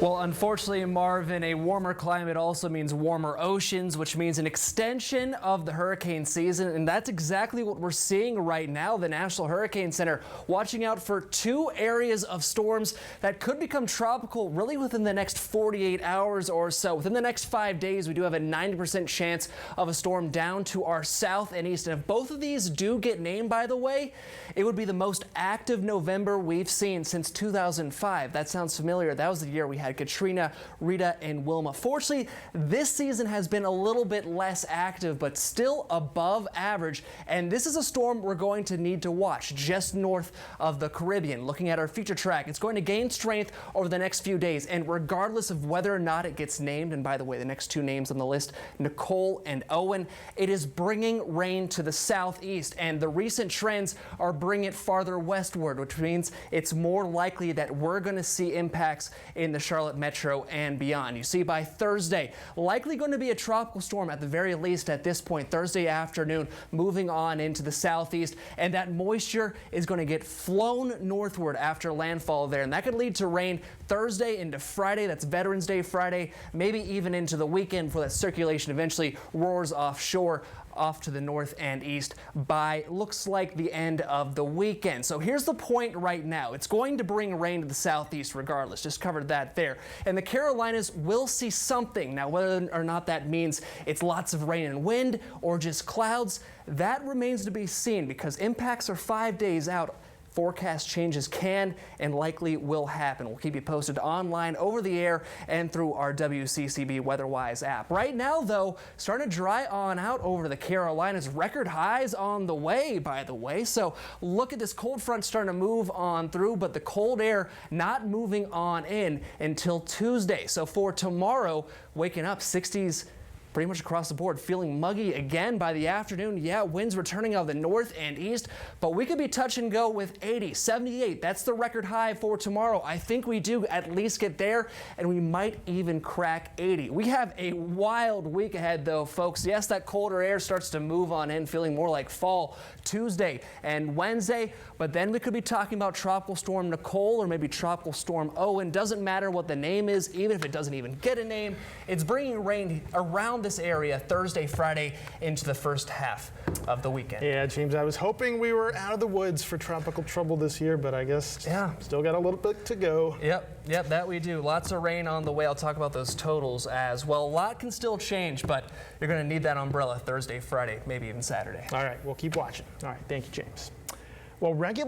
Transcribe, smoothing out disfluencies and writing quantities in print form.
Well, unfortunately, Marvin, a warmer climate also means warmer oceans, which means an extension of the hurricane season. And that's exactly what we're seeing right now. The National Hurricane Center watching out for two areas of storms that could become tropical really within the next 48 hours or so. Within the next 5 days, we do have a 90% chance of a storm down to our south and east. And if both of these do get named, by the way, it would be the most active November we've seen since 2005. That sounds familiar. That was the year we had Katrina, Rita, and Wilma. Fortunately, this season has been a little bit less active, but still above average. And this is a storm we're going to need to watch just north of the Caribbean. Looking at our future track, it's going to gain strength over the next few days. And regardless of whether or not it gets named, and by the way, the next two names on the list, Nicole and Owen, it is bringing rain to the southeast. And the recent trends are bringing it farther westward, which means it's more likely that we're going to see impacts in the Charlotte metro and beyond. You see, by Thursday, likely going to be a tropical storm at the very least at this point, Thursday afternoon, moving on into the southeast, and that moisture is going to get flown northward after landfall there, and that could lead to rain Thursday into Friday. That's Veterans Day Friday, maybe even into the weekend before that circulation eventually roars offshore off to the north and east by looks like the end of the weekend. So here's the point right now. It's going to bring rain to the southeast regardless. Just covered that there. And the Carolinas will see something. Now, whether or not that means it's lots of rain and wind or just clouds, that remains to be seen because impacts are 5 days out. Forecast changes can and likely will happen. We'll keep you posted online, over the air, and through our WCCB WeatherWise app. Right now, though, starting to dry on out over the Carolinas. Record highs on the way, by the way. So look at this cold front starting to move on through, but the cold air not moving on in until Tuesday. So for tomorrow, waking up 60s pretty much across the board, feeling muggy again by the afternoon. Yeah, winds returning out of the north and east, but we could be touch and go with 80, 78. That's the record high for tomorrow. I think we do at least get there, and we might even crack 80. We have a wild week ahead, though, folks. Yes, that colder air starts to move on in, feeling more like fall Tuesday and Wednesday, but then we could be talking about Tropical Storm Nicole or maybe Tropical Storm Owen. Doesn't matter what the name is, even if it doesn't even get a name. It's bringing rain around this area Thursday, Friday into the first half of the weekend. Yeah, James, I was hoping we were out of the woods for tropical trouble this year, but I guess still got a little bit to go. Yep, that we do. Lots of rain on the way. I'll talk about those totals as well. A lot can still change, but you're going to need that umbrella Thursday, Friday, maybe even Saturday. All right, we'll keep watching. All right, thank you, James. Well, regular